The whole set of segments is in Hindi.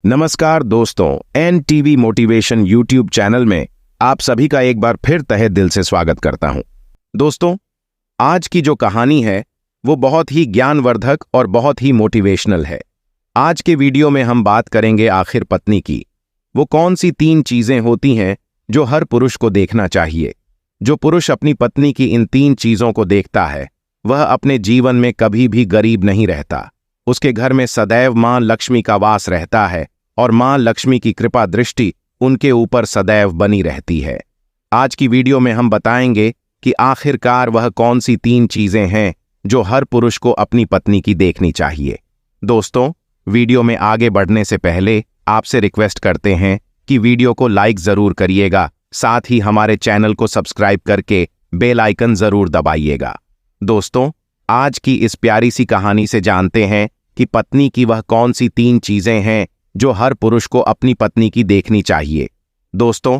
नमस्कार दोस्तों, एनटीवी मोटिवेशन यूट्यूब चैनल में आप सभी का एक बार फिर तहे दिल से स्वागत करता हूं। दोस्तों, आज की जो कहानी है वो बहुत ही ज्ञानवर्धक और बहुत ही मोटिवेशनल है। आज के वीडियो में हम बात करेंगे आखिर पत्नी की। वो कौन सी 3 चीजें होती हैं जो हर पुरुष को देखना चाहिए। जो पुरुष अपनी पत्नी की इन 3 चीजों को देखता है वह अपने जीवन में कभी भी गरीब नहीं रहता। उसके घर में सदैव मां लक्ष्मी का वास रहता है और मां लक्ष्मी की कृपा दृष्टि उनके ऊपर सदैव बनी रहती है। आज की वीडियो में हम बताएंगे कि आखिरकार वह कौन सी 3 चीजें हैं जो हर पुरुष को अपनी पत्नी की देखनी चाहिए। दोस्तों, वीडियो में आगे बढ़ने से पहले आपसे रिक्वेस्ट करते हैं कि वीडियो को लाइक जरूर करिएगा, साथ ही हमारे चैनल को सब्सक्राइब करके बेल आइकन जरूर दबाइएगा। दोस्तों, आज की इस प्यारी सी कहानी से जानते हैं कि पत्नी की वह कौन सी 3 चीजें हैं जो हर पुरुष को अपनी पत्नी की देखनी चाहिए। दोस्तों,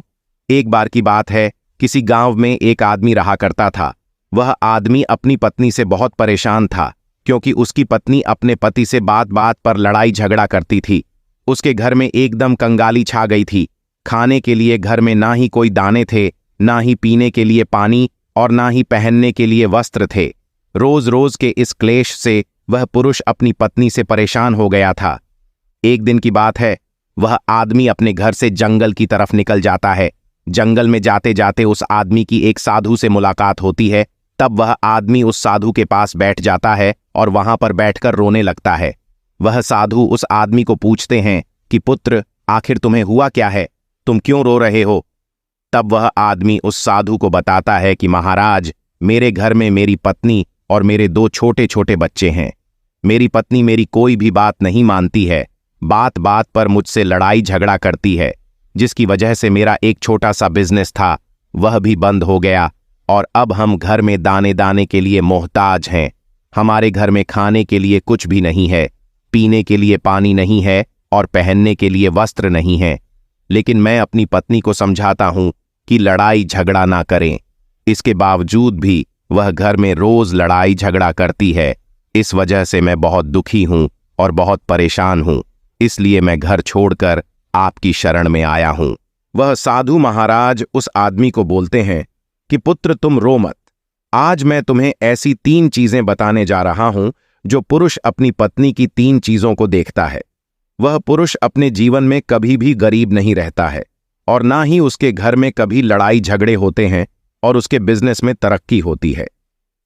एक बार की बात है, किसी गांव में एक आदमी रहा करता था। वह आदमी अपनी पत्नी से बहुत परेशान था क्योंकि उसकी पत्नी अपने पति से बात बात पर लड़ाई झगड़ा करती थी। उसके घर में एकदम कंगाली छा गई थी। खाने के लिए घर में ना ही कोई दाने थे, ना ही पीने के लिए पानी और ना ही पहनने के लिए वस्त्र थे। रोज रोज के इस क्लेश से वह पुरुष अपनी पत्नी से परेशान हो गया था। एक दिन की बात है, वह आदमी अपने घर से जंगल की तरफ निकल जाता है। जंगल में जाते जाते उस आदमी की एक साधु से मुलाकात होती है। तब वह आदमी उस साधु के पास बैठ जाता है और वहां पर बैठकर रोने लगता है। वह साधु उस आदमी को पूछते हैं कि पुत्र, आखिर तुम्हें हुआ क्या है, तुम क्यों रो रहे हो। तब वह आदमी उस साधु को बताता है कि महाराज, मेरे घर में मेरी पत्नी और मेरे 2 छोटे छोटे बच्चे हैं। मेरी पत्नी मेरी कोई भी बात नहीं मानती है, बात बात पर मुझसे लड़ाई झगड़ा करती है, जिसकी वजह से मेरा एक छोटा सा बिजनेस था वह भी बंद हो गया और अब हम घर में दाने दाने के लिए मोहताज हैं। हमारे घर में खाने के लिए कुछ भी नहीं है, पीने के लिए पानी नहीं है और पहनने के लिए वस्त्र नहीं है। लेकिन मैं अपनी पत्नी को समझाता हूं कि लड़ाई झगड़ा ना करें। इसके बावजूद भी वह घर में रोज लड़ाई झगड़ा करती है। इस वजह से मैं बहुत दुखी हूं और बहुत परेशान हूं। इसलिए मैं घर छोड़कर आपकी शरण में आया हूं। वह साधु महाराज उस आदमी को बोलते हैं कि पुत्र, तुम रो मत। आज मैं तुम्हें ऐसी 3 चीजें बताने जा रहा हूं जो पुरुष अपनी पत्नी की 3 चीजों को देखता है। वह पुरुष अपने जीवन में कभी भी गरीब नहीं रहता है और ना ही उसके घर में कभी लड़ाई झगड़े होते हैं और उसके बिजनेस में तरक्की होती है।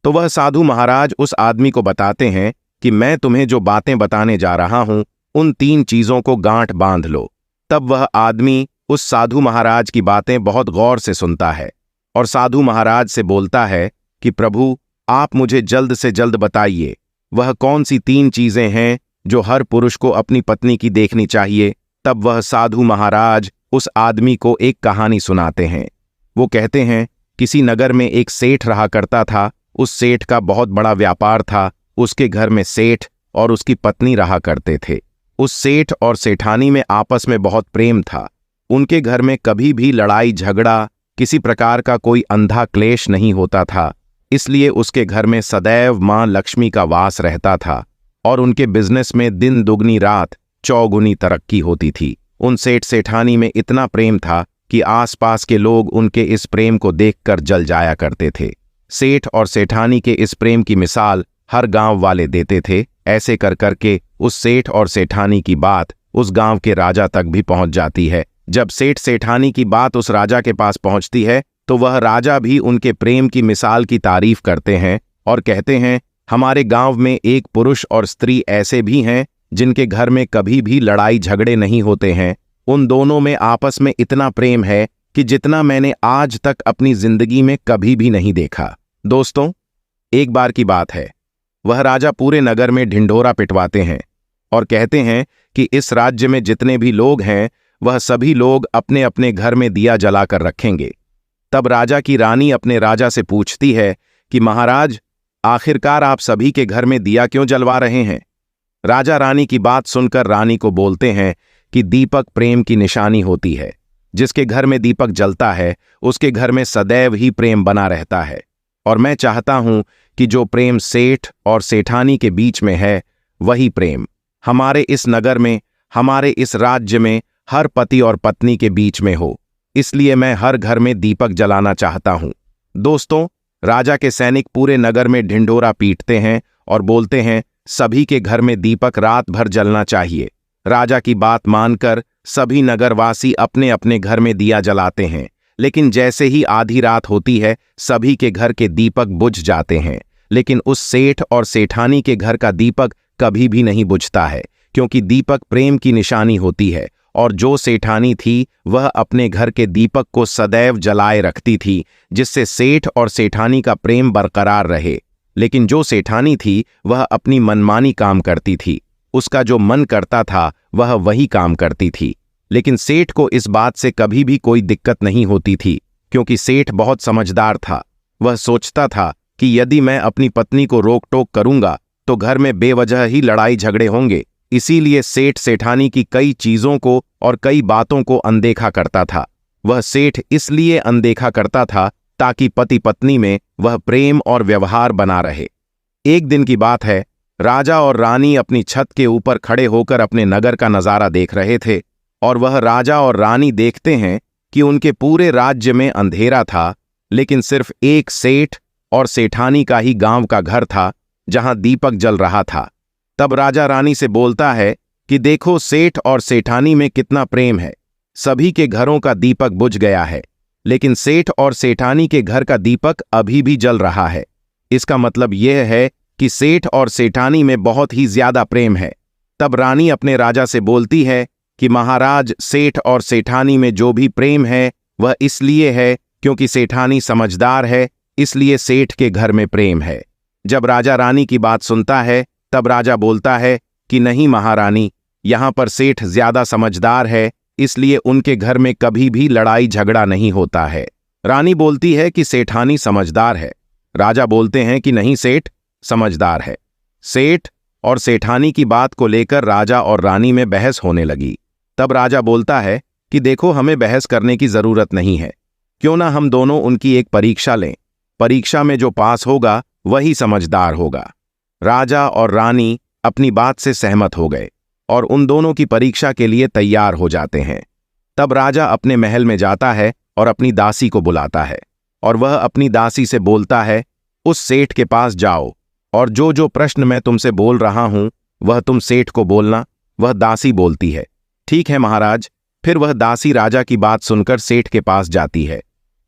तो वह साधु महाराज उस आदमी को बताते हैं कि मैं तुम्हें जो बातें बताने जा रहा हूं उन 3 चीजों को गांठ बांध लो। तब वह आदमी उस साधु महाराज की बातें बहुत गौर से सुनता है और साधु महाराज से बोलता है कि प्रभु, आप मुझे जल्द से जल्द बताइए वह कौन सी 3 चीजें हैं जो हर पुरुष को अपनी पत्नी की देखनी चाहिए। तब वह साधु महाराज उस आदमी को एक कहानी सुनाते हैं। वो कहते हैं, किसी नगर में एक सेठ रहा करता था। उस सेठ का बहुत बड़ा व्यापार था। उसके घर में सेठ और उसकी पत्नी रहा करते थे। उस सेठ और सेठानी में आपस में बहुत प्रेम था। उनके घर में कभी भी लड़ाई झगड़ा, किसी प्रकार का कोई अंधा क्लेश नहीं होता था। इसलिए उसके घर में सदैव मां लक्ष्मी का वास रहता था और उनके बिजनेस में दिन दुगनी रात चौगुनी तरक्की होती थी। उन सेठ सेठानी में इतना प्रेम था कि आसपास के लोग उनके इस प्रेम को देखकर जल जाया करते थे। सेठ और सेठानी के इस प्रेम की मिसाल हर गांव वाले देते थे। ऐसे कर करके उस सेठ और सेठानी की बात उस गांव के राजा तक भी पहुंच जाती है। जब सेठ सेठानी की बात उस राजा के पास पहुंचती है तो वह राजा भी उनके प्रेम की मिसाल की तारीफ करते हैं और कहते हैं, हमारे गांव में एक पुरुष और स्त्री ऐसे भी हैं जिनके घर में कभी भी लड़ाई झगड़े नहीं होते हैं। उन दोनों में आपस में इतना प्रेम है कि जितना मैंने आज तक अपनी जिंदगी में कभी भी नहीं देखा। दोस्तों, एक बार की बात है, वह राजा पूरे नगर में ढिंढोरा पिटवाते हैं और कहते हैं कि इस राज्य में जितने भी लोग हैं वह सभी लोग अपने अपने घर में दिया जलाकर रखेंगे। तब राजा की रानी अपने राजा से पूछती है कि महाराज, आखिरकार आप सभी के घर में दिया क्यों जलवा रहे हैं। राजा रानी की बात सुनकर रानी को बोलते हैं कि दीपक प्रेम की निशानी होती है। जिसके घर में दीपक जलता है उसके घर में सदैव ही प्रेम बना रहता है और मैं चाहता हूं कि जो प्रेम सेठ और सेठानी के बीच में है वही प्रेम हमारे इस नगर में हमारे इस राज्य में हर पति और पत्नी के बीच में हो, इसलिए मैं हर घर में दीपक जलाना चाहता हूं। दोस्तों, राजा के सैनिक पूरे नगर में ढिंढोरा पीटते हैं और बोलते हैं सभी के घर में दीपक रात भर जलना चाहिए। राजा की बात मानकर सभी नगरवासी अपने अपने घर में दिया जलाते हैं, लेकिन जैसे ही आधी रात होती है सभी के घर के दीपक बुझ जाते हैं। लेकिन उस सेठ और सेठानी के घर का दीपक कभी भी नहीं बुझता है, क्योंकि दीपक प्रेम की निशानी होती है, और जो सेठानी थी वह अपने घर के दीपक को सदैव जलाए रखती थी, जिससे सेठ और सेठानी का प्रेम बरकरार रहे। लेकिन जो सेठानी थी वह अपनी मनमानी काम करती थी, उसका जो मन करता था वह वही काम करती थी। लेकिन सेठ को इस बात से कभी भी कोई दिक्कत नहीं होती थी, क्योंकि सेठ बहुत समझदार था। वह सोचता था कि यदि मैं अपनी पत्नी को रोक टोक करूंगा तो घर में बेवजह ही लड़ाई झगड़े होंगे। इसीलिए सेठ सेठानी की कई चीजों को और कई बातों को अनदेखा करता था। वह सेठ इसलिए अनदेखा करता था ताकि पति पत्नी में वह प्रेम और व्यवहार बना रहे। एक दिन की बात है, राजा और रानी अपनी छत के ऊपर खड़े होकर अपने नगर का नजारा देख रहे थे, और वह राजा और रानी देखते हैं कि उनके पूरे राज्य में अंधेरा था, लेकिन सिर्फ एक सेठ और सेठानी का ही गांव का घर था जहां दीपक जल रहा था। तब राजा रानी से बोलता है कि देखो सेठ और सेठानी में कितना प्रेम है। सभी के घरों का दीपक बुझ गया है, लेकिन सेठ और सेठानी के घर का दीपक अभी भी जल रहा है। इसका मतलब यह है कि सेठ और सेठानी में बहुत ही ज्यादा प्रेम है। तब रानी अपने राजा से बोलती है कि महाराज, सेठ और सेठानी में जो भी प्रेम है वह इसलिए है क्योंकि सेठानी समझदार है, इसलिए सेठ के घर में प्रेम है। जब राजा रानी की बात सुनता है तब राजा बोलता है कि नहीं महारानी, यहां पर सेठ ज्यादा समझदार है, इसलिए उनके घर में कभी भी लड़ाई झगड़ा नहीं होता है। रानी बोलती है कि सेठानी समझदार है। राजा बोलते हैं कि नहीं, सेठ समझदार है। सेठ और सेठानी की बात को लेकर राजा और रानी में बहस होने लगी। तब राजा बोलता है कि देखो, हमें बहस करने की जरूरत नहीं है, क्यों ना हम दोनों उनकी एक परीक्षा लें। परीक्षा में जो पास होगा वही समझदार होगा। राजा और रानी अपनी बात से सहमत हो गए और उन दोनों की परीक्षा के लिए तैयार हो जाते हैं। तब राजा अपने महल में जाता है और अपनी दासी को बुलाता है, और वह अपनी दासी से बोलता है उस सेठ के पास जाओ और जो जो प्रश्न मैं तुमसे बोल रहा हूं वह तुम सेठ को बोलना। वह दासी बोलती है ठीक है महाराज। फिर वह दासी राजा की बात सुनकर सेठ के पास जाती है।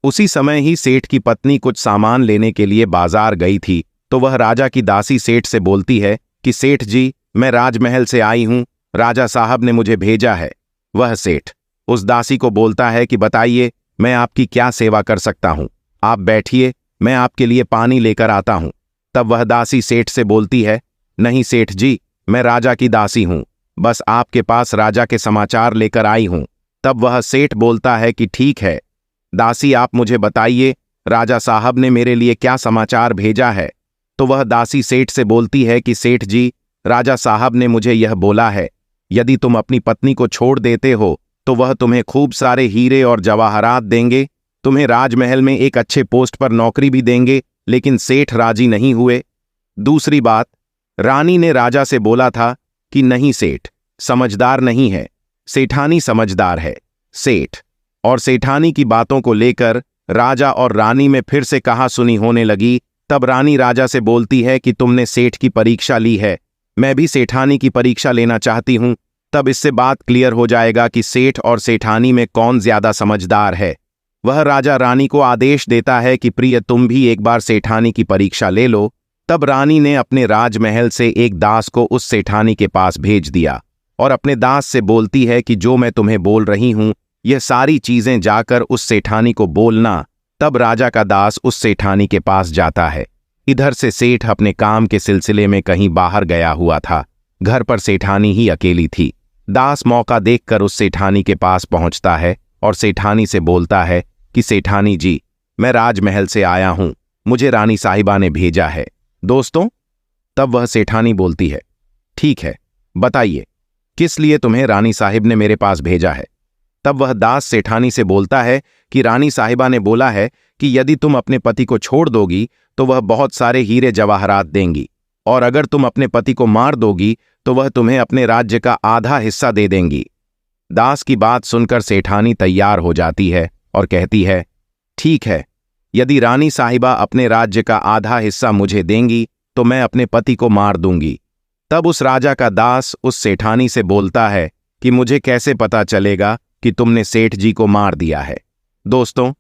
उसी समय ही सेठ की पत्नी कुछ सामान लेने के लिए बाजार गई थी, तो वह राजा की दासी सेठ से बोलती है कि सेठ जी, मैं राजमहल से आई हूं, राजा साहब ने मुझे भेजा है। वह सेठ उस दासी को बोलता है कि बताइए, मैं आपकी क्या सेवा कर सकता हूं। आप बैठिए, मैं आपके लिए पानी लेकर आता हूं। तब वह दासी सेठ से बोलती है नहीं सेठ जी, मैं राजा की दासी हूं, बस आपके पास राजा के समाचार लेकर आई हूं। तब वह सेठ बोलता है कि ठीक है दासी, आप मुझे बताइए राजा साहब ने मेरे लिए क्या समाचार भेजा है। तो वह दासी सेठ से बोलती है कि सेठ जी, राजा साहब ने मुझे यह बोला है, यदि तुम अपनी पत्नी को छोड़ देते हो तो वह तुम्हें खूब सारे हीरे और जवाहरात देंगे, तुम्हें राजमहल में एक अच्छे पोस्ट पर नौकरी भी देंगे। लेकिन सेठ राजी नहीं हुए। दूसरी बात, रानी ने राजा से बोला था कि नहीं सेठ समझदार नहीं है, सेठानी समझदार है। सेठ और सेठानी की बातों को लेकर राजा और रानी में फिर से कहासुनी होने लगी। तब रानी राजा से बोलती है कि तुमने सेठ की परीक्षा ली है, मैं भी सेठानी की परीक्षा लेना चाहती हूं। तब इससे बात क्लियर हो जाएगा कि सेठ और सेठानी में कौन ज्यादा समझदार है। वह राजा रानी को आदेश देता है कि प्रिय, तुम भी एक बार सेठानी की परीक्षा ले लो। तब रानी ने अपने राजमहल से एक दास को उस सेठानी के पास भेज दिया और अपने दास से बोलती है कि जो मैं तुम्हें बोल रही हूं यह सारी चीजें जाकर उस सेठानी को बोलना। तब राजा का दास उस सेठानी के पास जाता है। इधर से सेठ अपने काम के सिलसिले में कहीं बाहर गया हुआ था, घर पर सेठानी ही अकेली थी। दास मौका देखकर उस सेठानी के पास पहुंचता है और सेठानी से बोलता है कि सेठानी जी, मैं राजमहल से आया हूं, मुझे रानी साहिबा ने भेजा है। दोस्तों, तब वह सेठानी बोलती है ठीक है, बताइए किस लिए तुम्हें रानी साहिब ने मेरे पास भेजा है। तब वह दास सेठानी से बोलता है कि रानी साहिबा ने बोला है कि यदि तुम अपने पति को छोड़ दोगी तो वह बहुत सारे हीरे जवाहरात देंगी, और अगर तुम अपने पति को मार दोगी तो वह तुम्हें अपने राज्य का आधा हिस्सा दे देंगी। दास की बात सुनकर सेठानी तैयार हो जाती है और कहती है, ठीक है, यदि रानी साहिबा अपने राज्य का आधा हिस्सा मुझे देंगी तो मैं अपने पति को मार दूंगी। तब उस राजा का दास उस सेठानी से बोलता है कि मुझे कैसे पता चलेगा कि तुमने सेठ जी को मार दिया है। दोस्तों,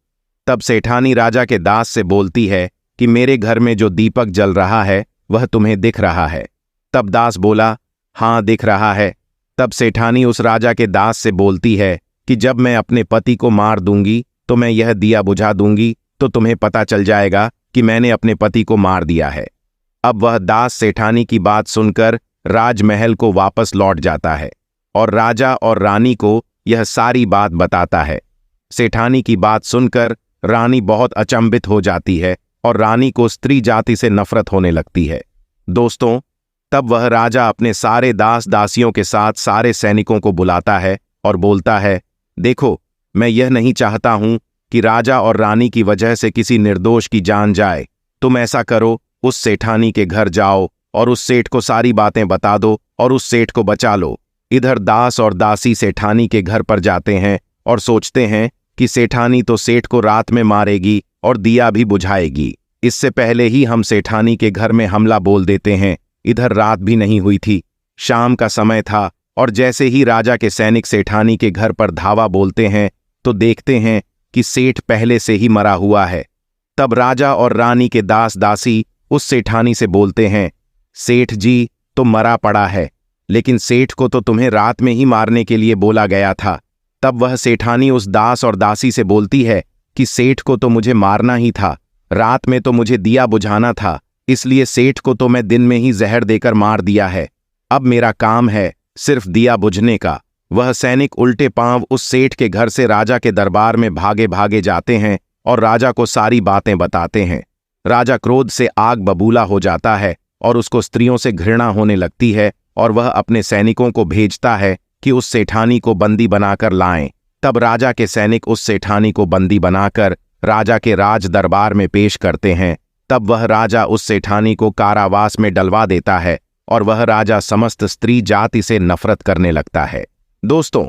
तब सेठानी राजा के दास से बोलती है कि मेरे घर में जो दीपक जल रहा है वह तुम्हें दिख रहा है। तब दास बोला, हाँ दिख रहा है। तब सेठानी उस राजा के दास से बोलती है कि जब मैं अपने पति को मार दूंगी तो मैं यह दिया बुझा दूंगी, तो तुम्हें पता चल जाएगा कि मैंने अपने पति को मार दिया है। अब वह दास सेठानी की बात सुनकर राजमहल को वापस लौट जाता है और राजा और रानी को यह सारी बात बताता है। सेठानी की बात सुनकर रानी बहुत अचंभित हो जाती है और रानी को स्त्री जाति से नफरत होने लगती है। दोस्तों, तब वह राजा अपने सारे दास दासियों के साथ सारे सैनिकों को बुलाता है और बोलता है, देखो, मैं यह नहीं चाहता हूं कि राजा और रानी की वजह से किसी निर्दोष की जान जाए। तुम ऐसा करो, उस सेठानी के घर जाओ और उस सेठ को सारी बातें बता दो और उस सेठ को बचा लो। इधर दास और दासी सेठानी के घर पर जाते हैं और सोचते हैं कि सेठानी तो सेठ को रात में मारेगी और दिया भी बुझाएगी। इससे पहले ही हम सेठानी के घर में हमला बोल देते हैं। इधर रात भी नहीं हुई थी, शाम का समय था और जैसे ही राजा के सैनिक सेठानी के घर पर धावा बोलते हैं तो देखते हैं कि सेठ पहले से ही मरा हुआ है। तब राजा और रानी के दास दासी उस सेठानी से बोलते हैं, सेठ जी तो मरा पड़ा है, लेकिन सेठ को तो तुम्हें रात में ही मारने के लिए बोला गया था। तब वह सेठानी उस दास और दासी से बोलती है कि सेठ को तो मुझे मारना ही था, रात में तो मुझे दिया बुझाना था, इसलिए सेठ को तो मैं दिन में ही जहर देकर मार दिया है। अब मेरा काम है सिर्फ दिया बुझने का। वह सैनिक उल्टे पांव उस सेठ के घर से राजा के दरबार में भागे भागे जाते हैं और राजा को सारी बातें बताते हैं। राजा क्रोध से आग बबूला हो जाता है और उसको स्त्रियों से घृणा होने लगती है और वह अपने सैनिकों को भेजता है कि उस सेठानी को बंदी बनाकर लाएं। तब राजा के सैनिक उस सेठानी को बंदी बनाकर राजा के राज दरबार में पेश करते हैं। तब वह राजा उस सेठानी को कारावास में डलवा देता है और वह राजा समस्त स्त्री जाति से नफरत करने लगता है। दोस्तों,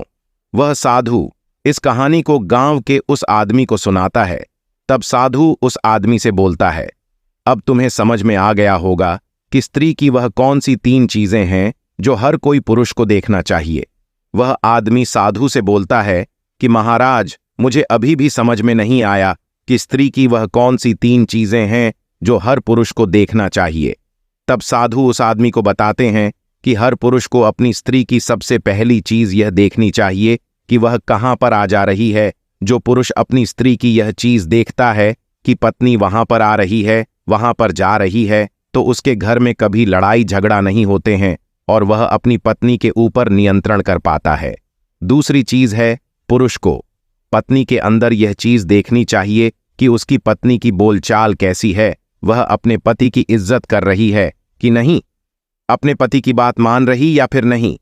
वह साधु इस कहानी को गांव के उस आदमी को सुनाता है। तब साधु उस आदमी से बोलता है, अब तुम्हें समझ में आ गया होगा कि स्त्री की वह कौन सी 3 चीजें हैं जो हर कोई पुरुष को देखना चाहिए। वह आदमी साधु से बोलता है कि महाराज, मुझे अभी भी समझ में नहीं आया कि स्त्री की वह कौन सी 3 चीजें हैं जो हर पुरुष को देखना चाहिए। तब साधु उस आदमी को बताते हैं कि हर पुरुष को अपनी स्त्री की सबसे पहली चीज यह देखनी चाहिए कि वह कहां पर आ जा रही है। जो पुरुष अपनी स्त्री की यह चीज देखता है कि पत्नी वहां पर आ रही है, वहां पर जा रही है, तो उसके घर में कभी लड़ाई झगड़ा नहीं होते हैं और वह अपनी पत्नी के ऊपर नियंत्रण कर पाता है। दूसरी चीज है, पुरुष को पत्नी के अंदर यह चीज देखनी चाहिए कि उसकी पत्नी की बोलचाल कैसी है, वह अपने पति की इज्जत कर रही है कि नहीं, अपने पति की बात मान रही या फिर नहीं।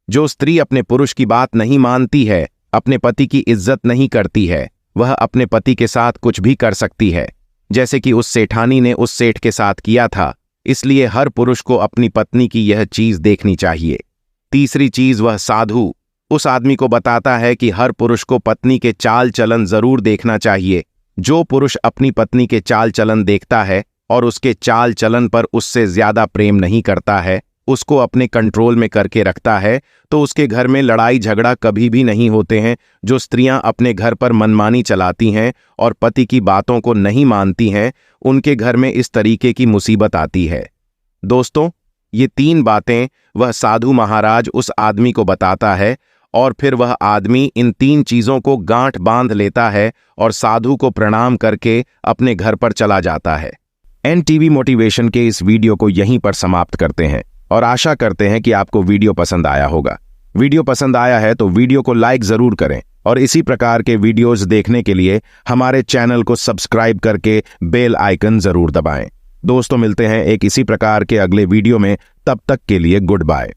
जो स्त्री अपने पुरुष की बात नहीं मानती है, अपने पति की इज्जत नहीं करती है, वह अपने पति के साथ कुछ भी कर सकती है, जैसे कि उस सेठानी ने उस सेठ के साथ किया था। इसलिए हर पुरुष को अपनी पत्नी की यह चीज देखनी चाहिए। तीसरी चीज वह साधु उस आदमी को बताता है कि हर पुरुष को पत्नी के चाल चलन जरूर देखना चाहिए। जो पुरुष अपनी पत्नी के चाल चलन देखता है और उसके चाल चलन पर उससे ज्यादा प्रेम नहीं करता है, उसको अपने कंट्रोल में करके रखता है, तो उसके घर में लड़ाई झगड़ा कभी भी नहीं होते हैं। जो स्त्रियां अपने घर पर मनमानी चलाती हैं और पति की बातों को नहीं मानती हैं, उनके घर में इस तरीके की मुसीबत आती है। दोस्तों, ये 3 बातें वह साधु महाराज उस आदमी को बताता है और फिर वह आदमी इन 3 चीजों को गांठ बांध लेता है और साधु को प्रणाम करके अपने घर पर चला जाता है। एनटीवी मोटिवेशन के इस वीडियो को यहीं पर समाप्त करते हैं और आशा करते हैं कि आपको वीडियो पसंद आया होगा। वीडियो पसंद आया है तो वीडियो को लाइक जरूर करें और इसी प्रकार के वीडियोस देखने के लिए हमारे चैनल को सब्सक्राइब करके बेल आइकन जरूर दबाएं। दोस्तों, मिलते हैं एक इसी प्रकार के अगले वीडियो में। तब तक के लिए गुड बाय।